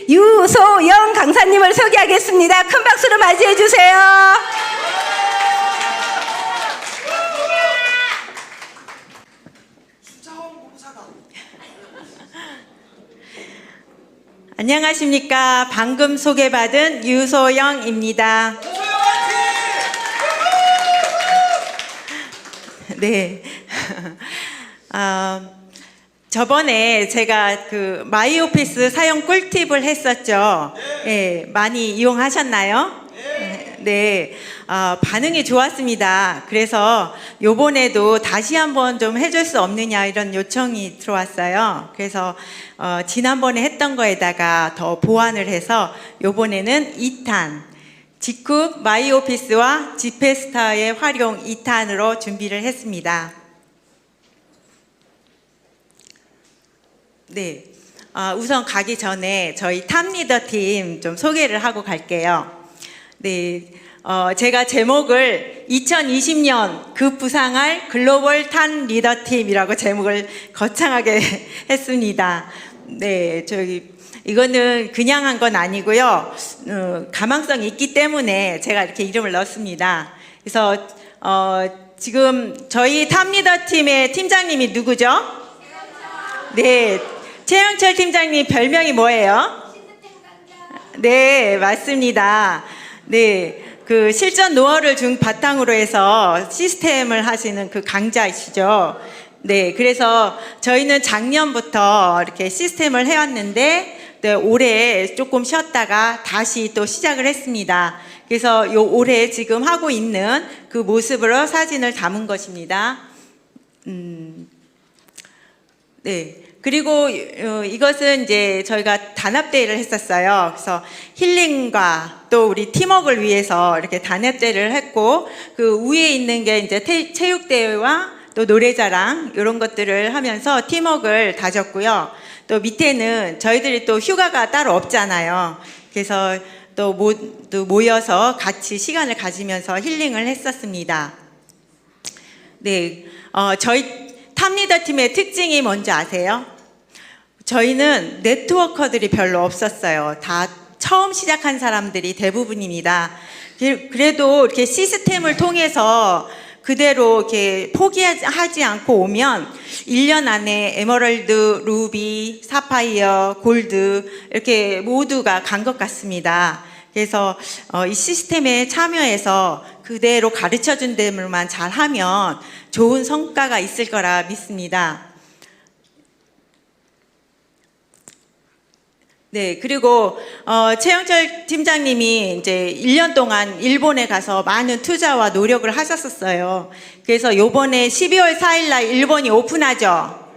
유소영 강사님을 소개하겠습니다. 큰 박수로 맞이해 주세요. 안녕하십니까. 방금 소개받은 유소영입니다. 네. 저번에 제가 그 마이오피스 사용 꿀팁을 했었죠. 네, 많이 이용하셨나요? 네. 반응이 좋았습니다. 그래서 요번에도 다시 한번 좀 해줄 수 없느냐 이런 요청이 들어왔어요. 그래서 지난번에 했던 거에다가 더 보완을 해서 요번에는 2탄 직쿡 마이오피스와 지페스타의 활용 2탄으로 준비를 했습니다. 네. 우선 가기 전에 저희 탑리더 팀 좀 소개를 하고 갈게요. 네. 제가 제목을 2020년 급부상할 글로벌 탑 리더 팀이라고 제목을 거창하게 했습니다. 네. 이거는 그냥 한 건 아니고요. 가망성이 있기 때문에 제가 이렇게 이름을 넣었습니다. 그래서 지금 저희 탑 리더 팀의 팀장님이 누구죠? 네. 최영철 팀장님 별명이 뭐예요? 네, 맞습니다. 네, 그 실전 노하우를 준 바탕으로 해서 시스템을 하시는 그 강자이시죠. 네, 그래서 저희는 작년부터 이렇게 시스템을 해왔는데 네, 올해 조금 쉬었다가 다시 또 시작을 했습니다. 그래서 올해 지금 하고 있는 그 모습으로 사진을 담은 것입니다. 네. 그리고 이것은 이제 저희가 단합대회를 했었어요. 그래서 힐링과 또 우리 팀워크를 위해서 이렇게 단합대회를 했고, 그 위에 있는 게 이제 체육대회와 또 노래자랑 이런 것들을 하면서 팀워크를 다졌고요. 또 밑에는 저희들이 또 휴가가 따로 없잖아요. 그래서 또 모두 모여서 같이 시간을 가지면서 힐링을 했었습니다. 네, 저희 탑리더 팀의 특징이 뭔지 아세요? 저희는 네트워커들이 별로 없었어요. 다 처음 시작한 사람들이 대부분입니다. 그래도 이렇게 시스템을 통해서 그대로 이렇게 포기하지 않고 오면 1년 안에 에메랄드, 루비, 사파이어, 골드 이렇게 모두가 간 것 같습니다. 그래서 이 시스템에 참여해서 그대로 가르쳐준 대로만 잘하면 좋은 성과가 있을 거라 믿습니다. 네, 그리고 최영철 팀장님이 이제 1년 동안 일본에 가서 많은 투자와 노력을 하셨었어요. 그래서 요번에 12월 4일 날 일본이 오픈하죠.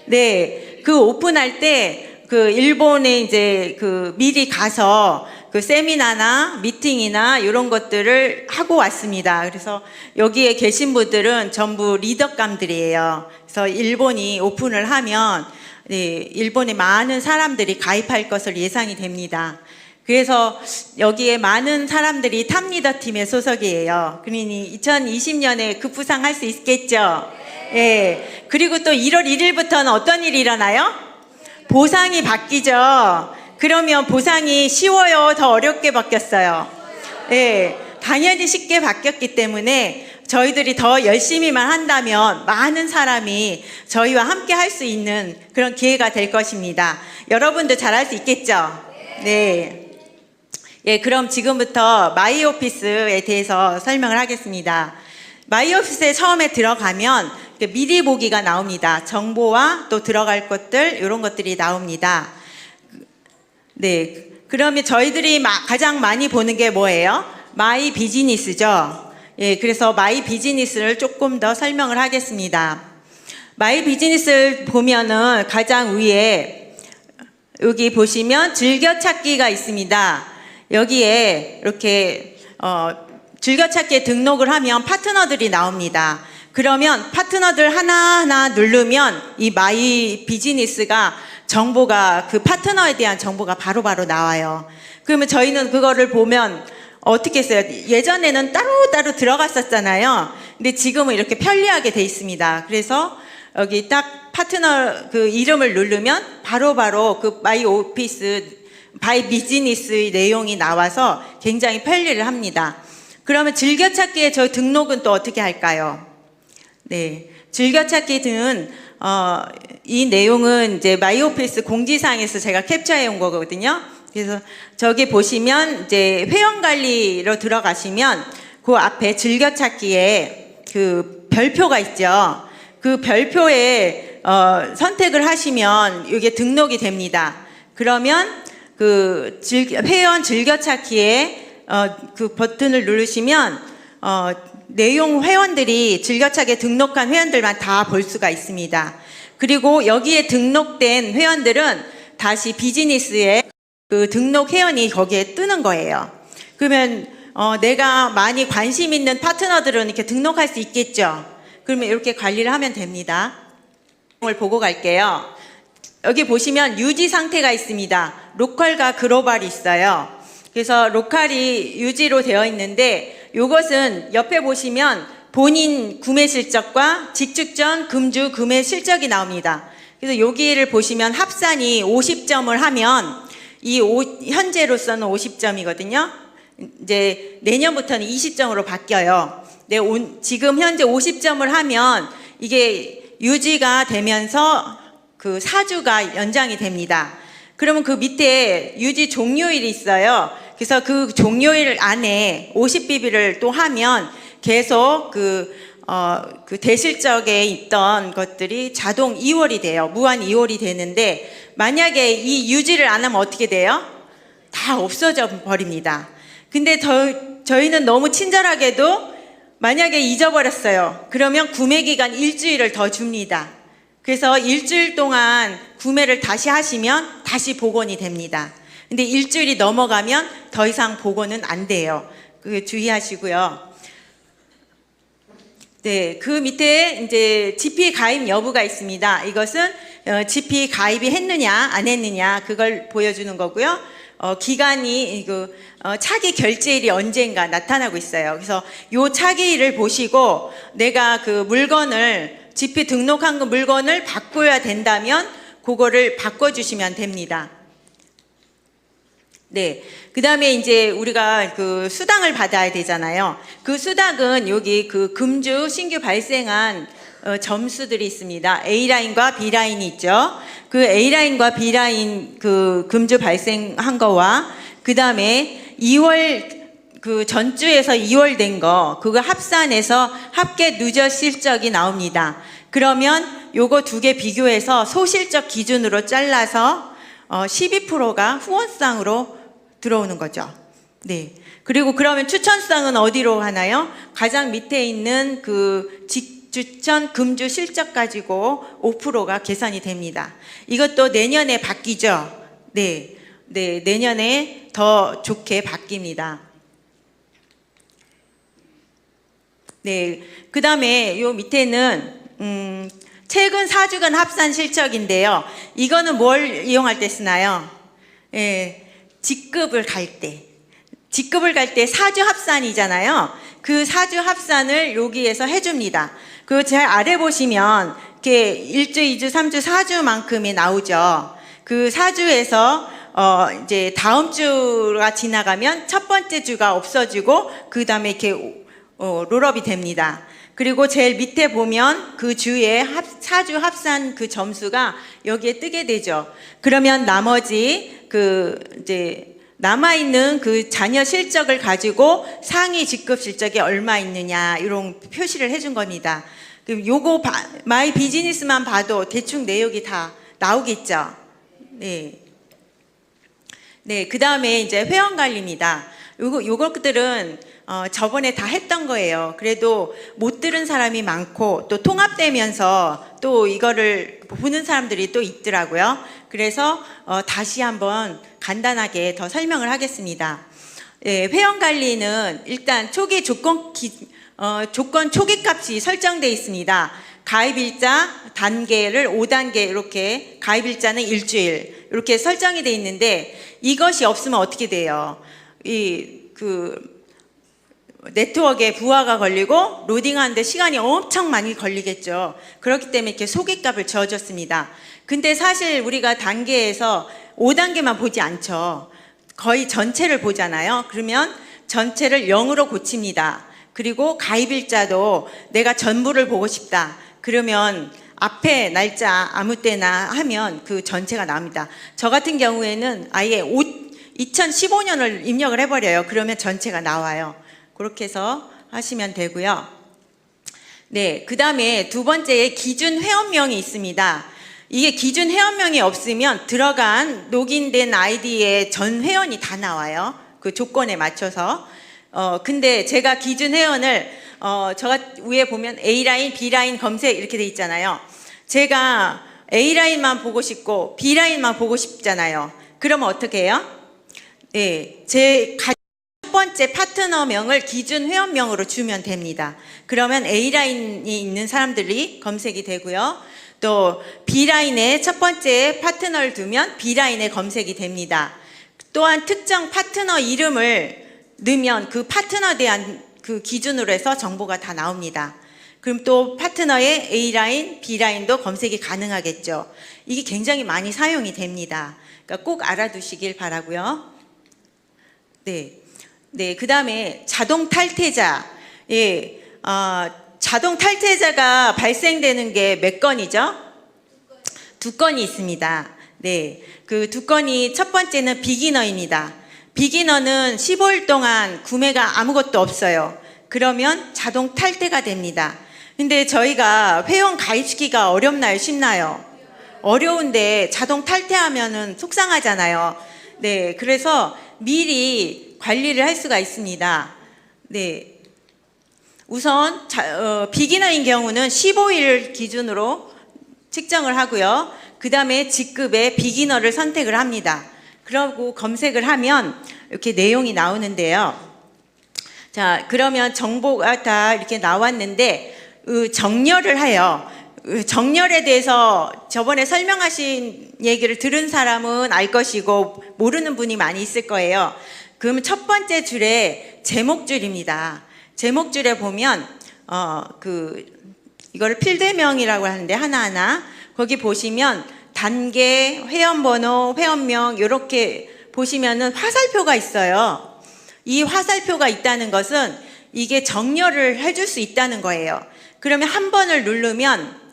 네, 그 오픈할 때 그 일본에 이제 그 미리 가서 그 세미나나 미팅이나 이런 것들을 하고 왔습니다. 그래서 여기에 계신 분들은 전부 리더감들이에요. 그래서 일본이 오픈을 하면 네, 일본에 많은 사람들이 가입할 것을 예상이 됩니다. 그래서 여기에 많은 사람들이 탑리더 팀의 소속이에요. 그러니 2020년에 급부상할 수 있겠죠? 네. 그리고 또 1월 1일부터는 어떤 일이 일어나요? 보상이 바뀌죠. 그러면 보상이 쉬워요? 더 어렵게 바뀌었어요? 네, 당연히 쉽게 바뀌었기 때문에 저희들이 더 열심히만 한다면 많은 사람이 저희와 함께 할 수 있는 그런 기회가 될 것입니다. 여러분도 잘할 수 있겠죠? 네. 예, 그럼 지금부터 마이오피스에 대해서 설명을 하겠습니다. 마이오피스에 처음에 들어가면 미리 보기가 나옵니다. 정보와 또 들어갈 것들 이런 것들이 나옵니다. 네, 그러면 저희들이 가장 많이 보는 게 뭐예요? 마이 비즈니스죠. 예, 그래서 마이 비즈니스를 조금 더 설명을 하겠습니다. 마이 비즈니스를 보면은 가장 위에 여기 보시면 즐겨찾기가 있습니다. 여기에 이렇게 즐겨찾기에 등록을 하면 파트너들이 나옵니다. 그러면 파트너들 하나하나 누르면 이 마이 비즈니스가 정보가 그 파트너에 대한 정보가 바로바로 나와요. 그러면 저희는 그거를 보면 어떻게 했어요? 예전에는 따로따로 들어갔었잖아요. 근데 지금은 이렇게 편리하게 돼 있습니다. 그래서 여기 딱 파트너 그 이름을 누르면 바로바로 그 마이 오피스 바이 비즈니스의 내용이 나와서 굉장히 편리를 합니다. 그러면 즐겨찾기에 저 등록은 또 어떻게 할까요? 네, 즐겨찾기는 이 내용은 이제 마이오피스 공지사항에서 제가 캡처해 온 거거든요. 그래서 저기 보시면 이제 회원관리로 들어가시면 그 앞에 즐겨찾기에 그 별표가 있죠. 그 별표에 선택을 하시면 이게 등록이 됩니다. 그러면 그 회원 즐겨찾기에 그 버튼을 누르시면 내용 회원들이 즐겨찾기에 등록한 회원들만 다 볼 수가 있습니다. 그리고 여기에 등록된 회원들은 다시 비즈니스에 그 등록 회원이 거기에 뜨는 거예요. 그러면 내가 많이 관심 있는 파트너들은 이렇게 등록할 수 있겠죠. 그러면 이렇게 관리를 하면 됩니다. 을 보고 갈게요. 여기 보시면 유지 상태가 있습니다. 로컬과 글로벌이 있어요. 그래서 로컬이 유지로 되어 있는데 이것은 옆에 보시면 본인 구매 실적과 직축전 금주 구매 실적이 나옵니다. 그래서 여기를 보시면 합산이 50점을 하면 현재로서는 50점이거든요. 이제 내년부터는 20점으로 바뀌어요. 네, 지금 현재 50점을 하면 이게 유지가 되면서 그 4주가 연장이 됩니다. 그러면 그 밑에 유지 종료일이 있어요. 그래서 그 종료일 안에 50BB를 또 하면 계속 그 대실적에 있던 것들이 자동 이월이 돼요. 무한 이월이 되는데 만약에 이 유지를 안 하면 어떻게 돼요? 다 없어져 버립니다. 근데 저희는 너무 친절하게도 만약에 잊어버렸어요. 그러면 구매 기간 일주일을 더 줍니다. 그래서 일주일 동안 구매를 다시 하시면 다시 복원이 됩니다. 근데 일주일이 넘어가면 더 이상 복원은 안 돼요. 그 주의하시고요. 네, 그 밑에 이제 GP 가입 여부가 있습니다. 이것은 GP 가입이 했느냐 안 했느냐 그걸 보여주는 거고요. 기간이 차기 결제일이 언젠가 나타나고 있어요. 그래서 요 차기일을 보시고 내가 그 물건을 GP 등록한 그 물건을 바꿔야 된다면 그거를 바꿔주시면 됩니다. 네. 그 다음에 이제 우리가 그 수당을 받아야 되잖아요. 그 수당은 여기 그 금주 신규 발생한 점수들이 있습니다. A라인과 B라인이 있죠. 그 A라인과 B라인 그 금주 발생한 거와 그 다음에 2월 그 전주에서 2월 된 거 그거 합산해서 합계 누적 실적이 나옵니다. 그러면 요거 두 개 비교해서 소실적 기준으로 잘라서 12%가 후원상으로 들어오는 거죠. 네. 그리고 그러면 추천상은 어디로 하나요? 가장 밑에 있는 그 직추천 금주 실적 가지고 5%가 계산이 됩니다. 이것도 내년에 바뀌죠. 네. 네, 내년에 더 좋게 바뀝니다. 네. 그다음에 요 밑에는 최근 4주간 합산 실적인데요. 이거는 뭘 이용할 때 쓰나요? 예. 직급을 갈 때. 직급을 갈 때 4주 합산이잖아요. 그 4주 합산을 여기에서 해줍니다. 그 제 아래 보시면 이렇게 1주, 2주, 3주, 4주만큼이 나오죠. 그 4주에서 이제 다음 주가 지나가면 첫 번째 주가 없어지고 그 다음에 이렇게 롤업이 됩니다. 그리고 제일 밑에 보면 그 주에 4주 합산 그 점수가 여기에 뜨게 되죠. 그러면 나머지 그 이제 남아있는 그 자녀 실적을 가지고 상위 직급 실적이 얼마 있느냐 이런 표시를 해준 겁니다. 요거 마이 비즈니스만 봐도 대충 내역이 다 나오겠죠. 네. 네, 그 다음에 이제 회원 관리입니다. 요것들은 저번에 다 했던 거예요. 그래도 못 들은 사람이 많고 또 통합되면서 또 이거를 보는 사람들이 또 있더라고요. 그래서 다시 한번 간단하게 더 설명을 하겠습니다. 예, 회원 관리는 일단 초기 조건 초기 값이 설정되어 있습니다. 가입일자 단계를 5단계 이렇게 가입일자는 일주일 이렇게 설정이 되어 있는데 이것이 없으면 어떻게 돼요? 네트워크에 부하가 걸리고 로딩하는데 시간이 엄청 많이 걸리겠죠. 그렇기 때문에 이렇게 소기값을 지어줬습니다. 근데 사실 우리가 단계에서 5단계만 보지 않죠. 거의 전체를 보잖아요. 그러면 전체를 0으로 고칩니다. 그리고 가입일자도 내가 전부를 보고 싶다. 그러면 앞에 날짜 아무 때나 하면 그 전체가 나옵니다. 저 같은 경우에는 아예 2015년을 입력을 해버려요. 그러면 전체가 나와요. 그렇게 해서 하시면 되고요. 네, 그 다음에 두 번째에 기준 회원명이 있습니다. 이게 기준 회원명이 없으면 들어간 로그인된 아이디에 전 회원이 다 나와요. 그 조건에 맞춰서. 근데 제가 기준 회원을 저가 위에 보면 A라인, B라인 검색 이렇게 돼 있잖아요. 제가 A라인만 보고 싶고 B라인만 보고 싶잖아요. 그러면 어떻게 해요? 네, 제 첫 번째 파트너명을 기준 회원명으로 주면 됩니다. 그러면 A라인이 있는 사람들이 검색이 되고요. 또 B라인에 첫 번째 파트너를 두면 B라인에 검색이 됩니다. 또한 특정 파트너 이름을 넣으면 그 파트너에 대한 그 기준으로 해서 정보가 다 나옵니다. 그럼 또 파트너의 A라인, B라인도 검색이 가능하겠죠. 이게 굉장히 많이 사용이 됩니다. 그러니까 꼭 알아두시길 바라고요. 네. 네, 그 다음에 자동 탈퇴자. 예, 자동 탈퇴자가 발생되는 게 몇 건이죠? 두 건이 있습니다. 네, 그 두 건이 첫 번째는 비기너입니다. 비기너는 15일 동안 구매가 아무것도 없어요. 그러면 자동 탈퇴가 됩니다. 근데 저희가 회원 가입시키기가 어렵나요? 쉽나요? 어려운데 자동 탈퇴하면은 속상하잖아요. 네, 그래서 미리 관리를 할 수가 있습니다. 네, 우선 비기너인 경우는 15일 기준으로 측정을 하고요. 그 다음에 직급에 비기너를 선택을 합니다. 그러고 검색을 하면 이렇게 내용이 나오는데요. 자, 그러면 정보가 다 이렇게 나왔는데 정렬을 해요. 정렬에 대해서 저번에 설명하신 얘기를 들은 사람은 알 것이고 모르는 분이 많이 있을 거예요. 그러면 첫 번째 줄에 제목줄입니다. 제목줄에 보면 이거를 필드명이라고 하는데 하나하나 거기 보시면 단계, 회원번호, 회원명 이렇게 보시면은 화살표가 있어요. 이 화살표가 있다는 것은 이게 정렬을 해줄 수 있다는 거예요. 그러면 한 번을 누르면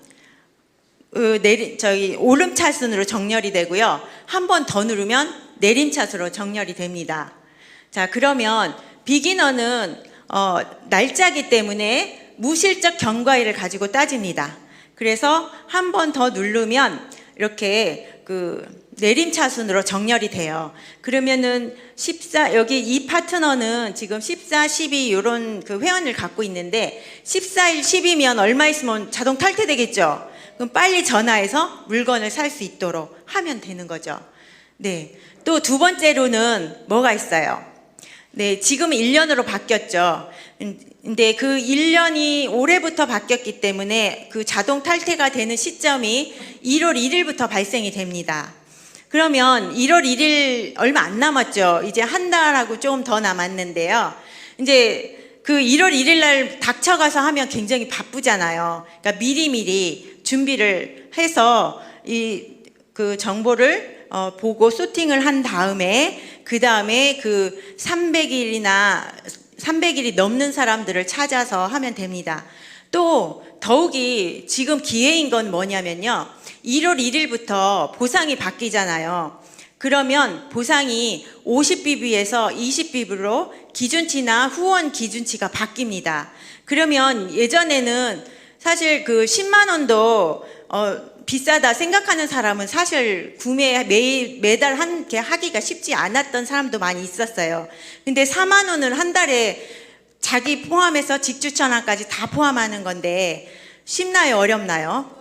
오름차순으로 정렬이 되고요. 한 번 더 누르면 내림차순으로 정렬이 됩니다. 자, 그러면 비기너는 날짜기 때문에 무실적 경과일을 가지고 따집니다. 그래서 한 번 더 누르면 이렇게 내림차순으로 정렬이 돼요. 그러면은 여기 이 파트너는 지금 14, 12 이런 회원을 갖고 있는데 14일, 10이면 얼마 있으면 자동 탈퇴되겠죠? 그럼 빨리 전화해서 물건을 살 수 있도록 하면 되는 거죠. 네. 또 두 번째로는 뭐가 있어요? 네, 지금 1년으로 바뀌었죠. 근데 그 1년이 올해부터 바뀌었기 때문에 그 자동 탈퇴가 되는 시점이 1월 1일부터 발생이 됩니다. 그러면 1월 1일 얼마 안 남았죠. 이제 한 달하고 조금 더 남았는데요. 이제 그 1월 1일 날 닥쳐가서 하면 굉장히 바쁘잖아요. 그러니까 미리미리 준비를 해서 그 정보를 보고 소팅을 한 다음에 그 다음에 300일이 넘는 사람들을 찾아서 하면 됩니다. 또 더욱이 지금 기회인 건 뭐냐면요. 1월 1일부터 보상이 바뀌잖아요. 그러면 보상이 50BB에서 20BB로 기준치나 후원 기준치가 바뀝니다. 그러면 예전에는 사실 10만 원도 비싸다 생각하는 사람은 사실 구매 매달 하기가 쉽지 않았던 사람도 많이 있었어요. 근데 4만 원을 한 달에 자기 포함해서 직주천왕까지 다 포함하는 건데 쉽나요? 어렵나요?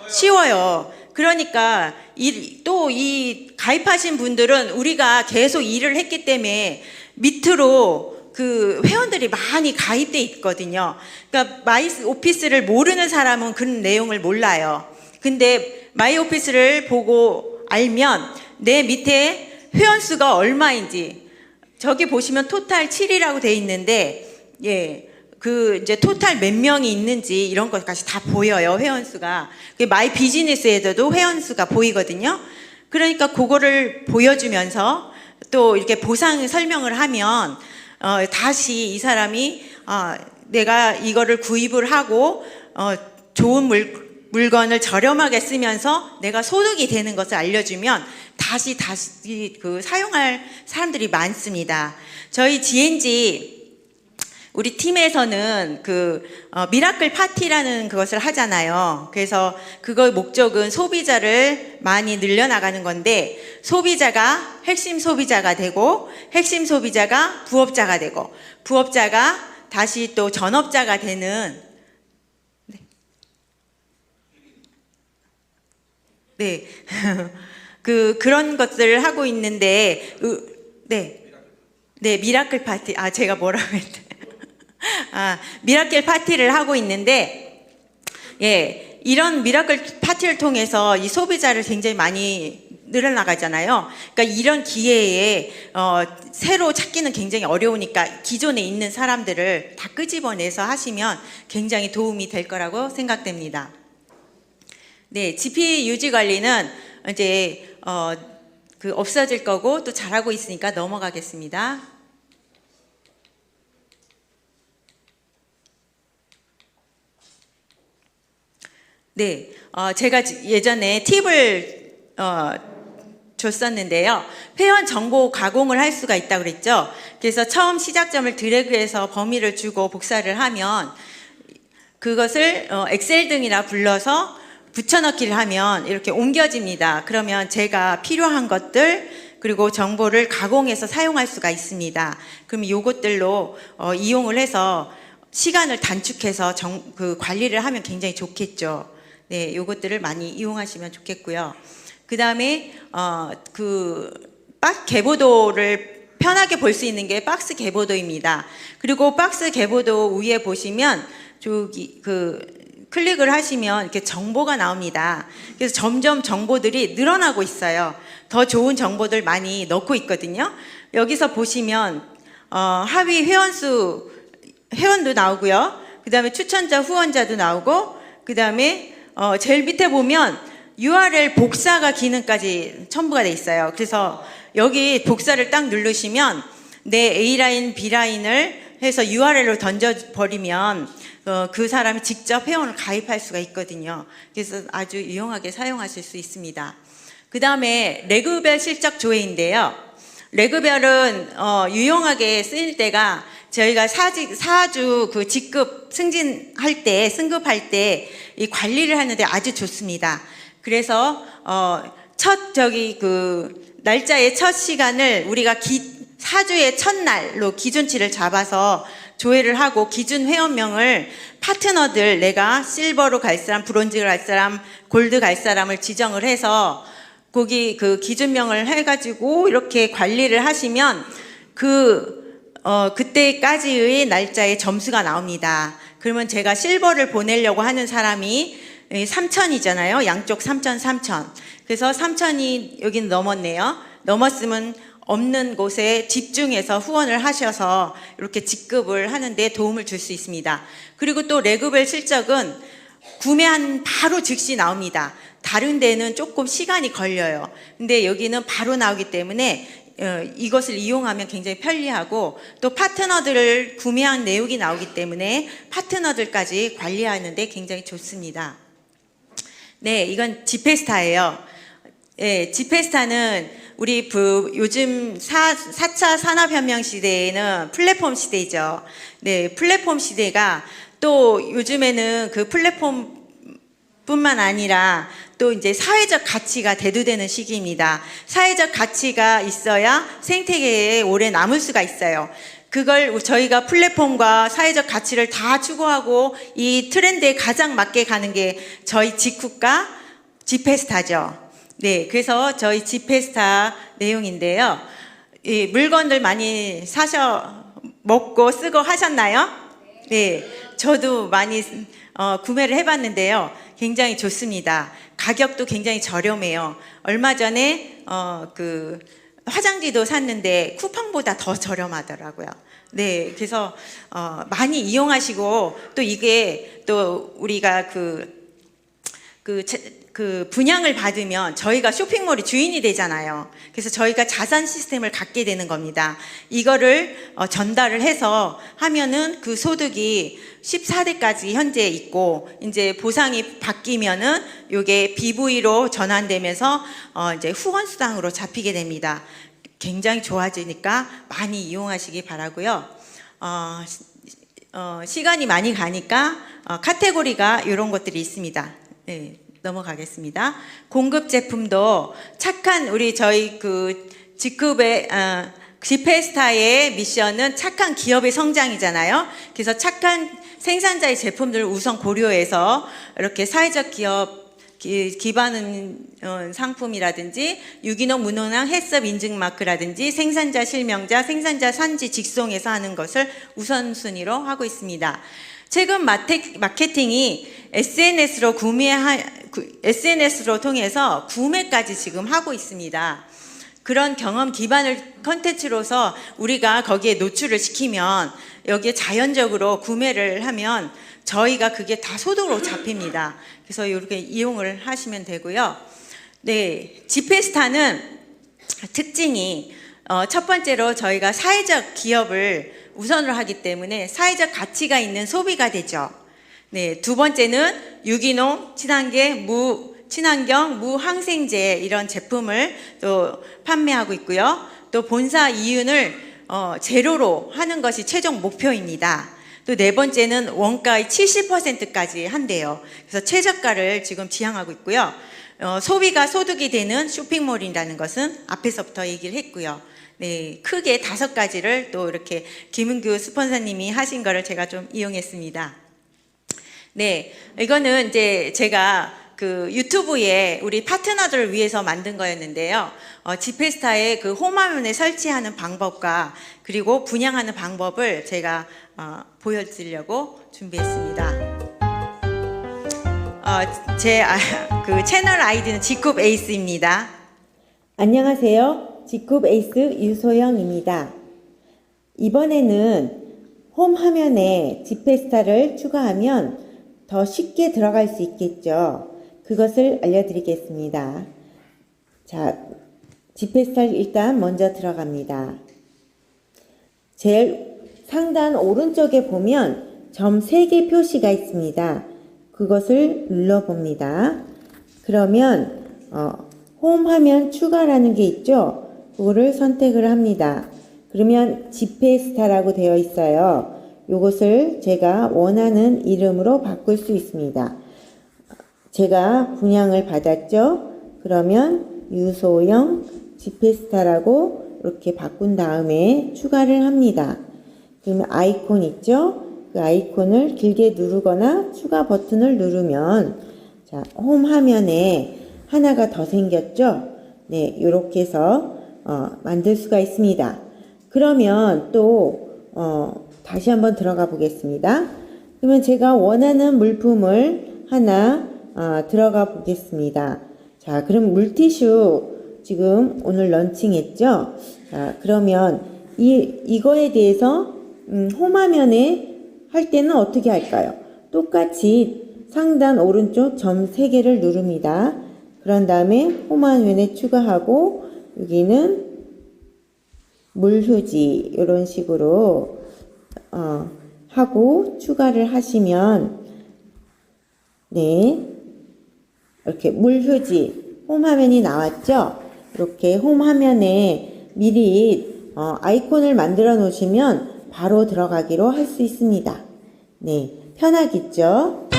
쉬워요. 그러니까 이 가입하신 분들은 우리가 계속 일을 했기 때문에 밑으로 회원들이 많이 가입돼 있거든요. 그러니까 마이 오피스를 모르는 사람은 그런 내용을 몰라요. 근데 마이 오피스를 보고 알면 내 밑에 회원 수가 얼마인지 저기 보시면 토탈 7이라고 돼 있는데 예. 이제 토탈 몇 명이 있는지 이런 것까지 다 보여요. 회원 수가. 마이 비즈니스에도 회원 수가 보이거든요. 그러니까 그거를 보여주면서 또 이렇게 보상 설명을 하면 다시 이 사람이 내가 이거를 구입을 하고 좋은 물건을 저렴하게 쓰면서 내가 소득이 되는 것을 알려주면 다시 그 사용할 사람들이 많습니다. 저희 GNG 우리 팀에서는 미라클 파티라는 그것을 하잖아요. 그래서 그거 목적은 소비자를 많이 늘려나가는 건데, 소비자가 핵심 소비자가 되고, 핵심 소비자가 부업자가 되고, 부업자가 다시 또 전업자가 되는, 네. 그런 것들을 하고 있는데, 네, 미라클 파티. 제가 뭐라고 했대. 미라클 파티를 하고 있는데, 예, 이런 미라클 파티를 통해서 이 소비자를 굉장히 많이 늘어나가잖아요. 그러니까 이런 기회에 새로 찾기는 굉장히 어려우니까 기존에 있는 사람들을 다 끄집어내서 하시면 굉장히 도움이 될 거라고 생각됩니다. 네, GP 유지 관리는 이제 없어질 거고 또 잘하고 있으니까 넘어가겠습니다. 네, 제가 예전에 팁을 줬었는데요. 회원 정보 가공을 할 수가 있다고 그랬죠. 그래서 처음 시작점을 드래그해서 범위를 주고 복사를 하면 그것을 엑셀 등이라 불러서 붙여넣기를 하면 이렇게 옮겨집니다. 그러면 제가 필요한 것들 그리고 정보를 가공해서 사용할 수가 있습니다. 그럼 이것들로 이용을 해서 시간을 단축해서 관리를 하면 굉장히 좋겠죠. 네, 요것들을 많이 이용하시면 좋겠고요. 그 다음에 박스 개보도를 편하게 볼 수 있는 게 박스 개보도입니다. 그리고 박스 개보도 위에 보시면 저기 클릭을 하시면 이렇게 정보가 나옵니다. 그래서 점점 정보들이 늘어나고 있어요. 더 좋은 정보들 많이 넣고 있거든요. 여기서 보시면 하위 회원도 나오고요. 그 다음에 추천자 후원자도 나오고, 그 다음에 제일 밑에 보면 URL 복사가 기능까지 첨부가 돼 있어요. 그래서 여기 복사를 딱 누르시면 내 A라인, B라인을 해서 URL로 던져버리면 그 사람이 직접 회원을 가입할 수가 있거든요. 그래서 아주 유용하게 사용하실 수 있습니다. 그 다음에 레그별 실적 조회인데요. 레그별은 유용하게 쓰일 때가 저희가 사주 직급 승급할 때 이 관리를 하는데 아주 좋습니다. 그래서 날짜의 첫 시간을 우리가 사주의 첫날로 기준치를 잡아서 조회를 하고 기준 회원명을 파트너들 내가 실버로 갈 사람, 브론즈 갈 사람, 골드 갈 사람을 지정을 해서 거기 기준명을 해가지고 이렇게 관리를 하시면 그때까지의 날짜의 점수가 나옵니다. 그러면 제가 실버를 보내려고 하는 사람이 3,000이잖아요. 양쪽 3,000, 3,000. 그래서 3,000이 여기는 넘었네요. 넘었으면 없는 곳에 집중해서 후원을 하셔서 이렇게 직급을 하는데 도움을 줄 수 있습니다. 그리고 또 레그별 실적은 구매한 바로 즉시 나옵니다. 다른 데는 조금 시간이 걸려요. 근데 여기는 바로 나오기 때문에 이것을 이용하면 굉장히 편리하고, 또 파트너들을 구매한 내역이 나오기 때문에 파트너들까지 관리하는데 굉장히 좋습니다. 네, 이건 지페스타예요. 네, 지페스타는 우리 요즘 4차 산업혁명 시대에는 플랫폼 시대죠. 네, 플랫폼 시대가 또 요즘에는 그 플랫폼뿐만 아니라 또 이제 사회적 가치가 대두되는 시기입니다. 사회적 가치가 있어야 생태계에 오래 남을 수가 있어요. 그걸 저희가 플랫폼과 사회적 가치를 다 추구하고 이 트렌드에 가장 맞게 가는 게 저희 직후가 지페스타죠. 네, 그래서 저희 지페스타 내용인데요. 이 물건들 많이 먹고 쓰고 하셨나요? 네, 저도 많이 구매를 해봤는데요. 굉장히 좋습니다. 가격도 굉장히 저렴해요. 얼마 전에 화장지도 샀는데 쿠팡보다 더 저렴하더라고요. 네, 그래서 많이 이용하시고, 또 이게 또 우리가 그 분양을 받으면 저희가 쇼핑몰이 주인이 되잖아요. 그래서 저희가 자산 시스템을 갖게 되는 겁니다. 이거를 전달을 해서 하면은 그 소득이 14대까지 현재 있고, 이제 보상이 바뀌면은 요게 BV로 전환되면서 이제 후원수당으로 잡히게 됩니다. 굉장히 좋아지니까 많이 이용하시기 바라고요. 시간이 많이 가니까 카테고리가 이런 것들이 있습니다. 네, 넘어가겠습니다. 공급 제품도 착한 우리 저희 그 G급의 지페스타의 미션은 착한 기업의 성장이잖아요. 그래서 착한 생산자의 제품들을 우선 고려해서 이렇게 사회적 기업 기반 상품이라든지 유기농 무농약 햇섭 인증 마크라든지 생산자 실명자, 생산자 산지 직송해서 하는 것을 우선순위로 하고 있습니다. 최근 마케팅이 SNS로 통해서 구매까지 지금 하고 있습니다. 그런 경험 기반을 컨텐츠로서 우리가 거기에 노출을 시키면 여기에 자연적으로 구매를 하면 저희가 그게 다 소득으로 잡힙니다. 그래서 이렇게 이용을 하시면 되고요. 네, 지페스타는 특징이 첫 번째로 저희가 사회적 기업을 우선으로 하기 때문에 사회적 가치가 있는 소비가 되죠. 네, 두 번째는 유기농, 친환경, 무항생제 이런 제품을 또 판매하고 있고요. 또 본사 이윤을 제로로 하는 것이 최종 목표입니다. 또 네 번째는 원가의 70%까지 한대요. 그래서 최저가를 지금 지향하고 있고요. 소비가 소득이 되는 쇼핑몰이라는 것은 앞에서부터 얘기를 했고요. 네, 크게 5가지를 또 이렇게 김은규 스폰서님이 하신 거를 제가 좀 이용했습니다. 네, 이거는 이제 제가 그 유튜브에 우리 파트너들을 위해서 만든 거였는데요. 지페스타의 그 홈화면에 설치하는 방법과 그리고 분양하는 방법을 제가 보여드리려고 준비했습니다. 그 채널 아이디는 G급 에이스입니다. 안녕하세요. G급 에이스 유소영입니다. 이번에는 홈 화면에 지페스타를 추가하면 더 쉽게 들어갈 수 있겠죠. 그것을 알려드리겠습니다. 자, 지페스타를 일단 먼저 들어갑니다. 제일 상단 오른쪽에 보면 점 3개 표시가 있습니다. 그것을 눌러봅니다. 그러면 홈 화면 추가라는 게 있죠. 그거를 선택을 합니다. 그러면 지페스타라고 되어 있어요. 이것을 제가 원하는 이름으로 바꿀 수 있습니다. 제가 분양을 받았죠. 그러면 유소영 지페스타라고 이렇게 바꾼 다음에 추가를 합니다. 그러면 아이콘 있죠? 그 아이콘을 길게 누르거나 추가 버튼을 누르면 자, 홈 화면에 하나가 더 생겼죠? 네, 이렇게 해서 만들 수가 있습니다. 그러면 또 다시 한번 들어가 보겠습니다. 그러면 제가 원하는 물품을 하나 들어가 보겠습니다. 자, 그럼 물티슈 지금 오늘 런칭했죠? 자, 그러면 이거에 대해서 홈 화면에 할 때는 어떻게 할까요? 똑같이 상단 오른쪽 점 3개를 누릅니다. 그런 다음에 홈 화면에 추가하고 여기는 물휴지 이런 식으로 하고 추가를 하시면 네, 이렇게 물휴지 홈 화면이 나왔죠? 이렇게 홈 화면에 미리 아이콘을 만들어 놓으시면 바로 들어가기로 할 수 있습니다. 네, 편하겠죠?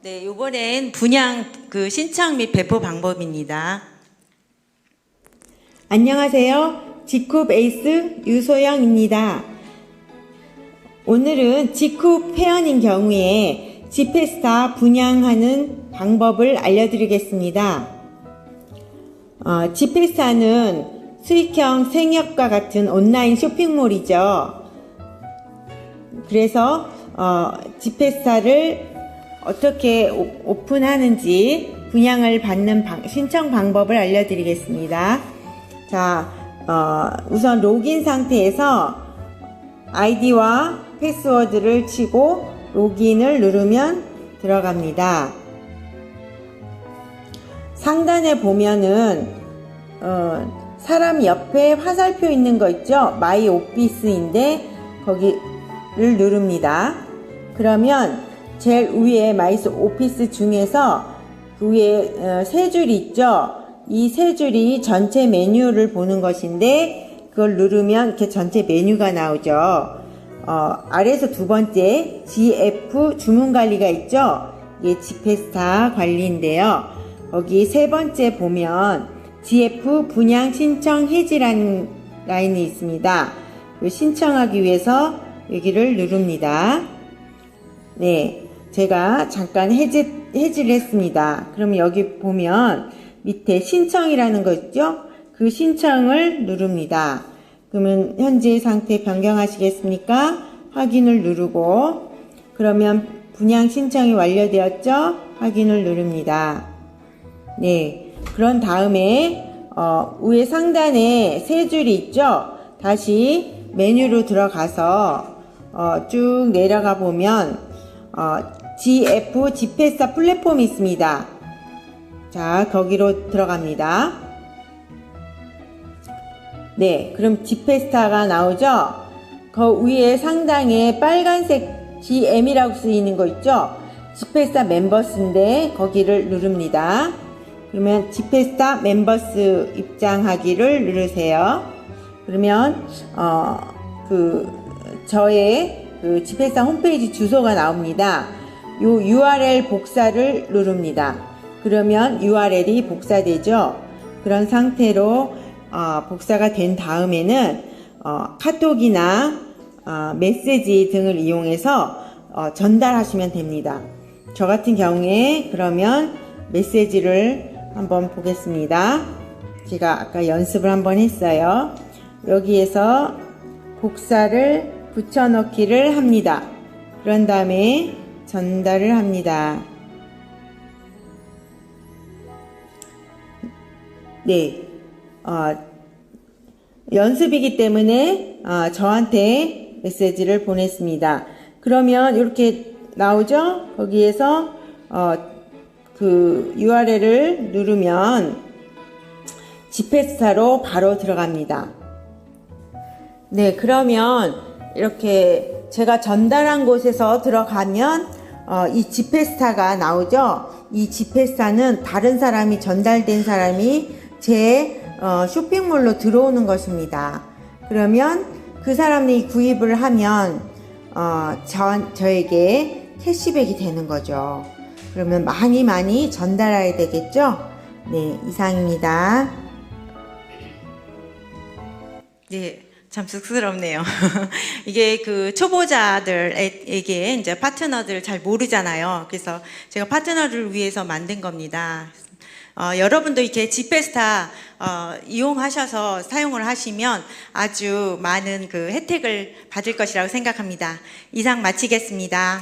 네, 이번엔 분양 그 신청 및 배포 방법입니다. 안녕하세요. G급 에이스 유소영입니다. 오늘은 G급 회원인 경우에 지페스타 분양하는 방법을 알려드리겠습니다. 지페스타는 수익형 생협과 같은 온라인 쇼핑몰이죠. 그래서 지페스타를 어떻게 오픈하는지 분양을 받는 신청 방법을 알려드리겠습니다. 자, 우선 로그인 상태에서 아이디와 패스워드를 치고 로그인을 누르면 들어갑니다. 상단에 보면은 사람 옆에 화살표 있는 거 있죠? 마이 오피스인데 거기를 누릅니다. 그러면 제일 위에 마이 오피스 중에서 그 위에 세 줄이 있죠? 이 세 줄이 전체 메뉴를 보는 것인데 그걸 누르면 이렇게 전체 메뉴가 나오죠. 아래에서 두 번째 GF 주문 관리가 있죠? 이게 지페스타 관리인데요. 거기 세 번째 보면 GF 분양 신청 해지라는 라인이 있습니다. 신청하기 위해서 여기를 누릅니다. 네, 제가 잠깐 해지를 했습니다. 그럼 여기 보면 밑에 신청이라는 거 있죠? 그 신청을 누릅니다. 그러면 현재 상태 변경하시겠습니까? 확인을 누르고 그러면 분양 신청이 완료되었죠? 확인을 누릅니다. 네, 그런 다음에 위에 상단에 세 줄이 있죠? 다시 메뉴로 들어가서 쭉 내려가 보면 GF 지페스타 플랫폼이 있습니다. 자, 거기로 들어갑니다. 네, 그럼 지페스타가 나오죠? 그 위에 상단에 빨간색 GM이라고 쓰이는 거 있죠? 지페스타 멤버스인데 거기를 누릅니다. 그러면 지페스타 멤버스 입장하기를 누르세요. 그러면 저의 지페스타 홈페이지 주소가 나옵니다. 요 URL 복사를 누릅니다. 그러면 URL이 복사되죠. 그런 상태로 복사가 된 다음에는 카톡이나 메시지 등을 이용해서 전달하시면 됩니다. 저 같은 경우에 그러면 메시지를 한번 보겠습니다. 제가 아까 연습을 한번 했어요. 여기에서 복사를 붙여넣기를 합니다. 그런 다음에 전달을 합니다. 네, 연습이기 때문에 저한테 메시지를 보냈습니다. 그러면 이렇게 나오죠? 거기에서 그 URL을 누르면 지페스타로 바로 들어갑니다. 네, 그러면 이렇게 제가 전달한 곳에서 들어가면 이 지페스타가 나오죠? 이 지페스타는 다른 사람이 전달된 사람이 제 쇼핑몰로 들어오는 것입니다. 그러면 그 사람이 구입을 하면 저에게 캐시백이 되는 거죠. 그러면 많이 전달해야 되겠죠? 네, 이상입니다. 네, 참 쑥스럽네요. 이게 그 초보자들에게 이제 파트너들 잘 모르잖아요. 그래서 제가 파트너를 위해서 만든 겁니다. 여러분도 이렇게 지페스타 이용하셔서 사용을 하시면 아주 많은 그 혜택을 받을 것이라고 생각합니다. 이상 마치겠습니다.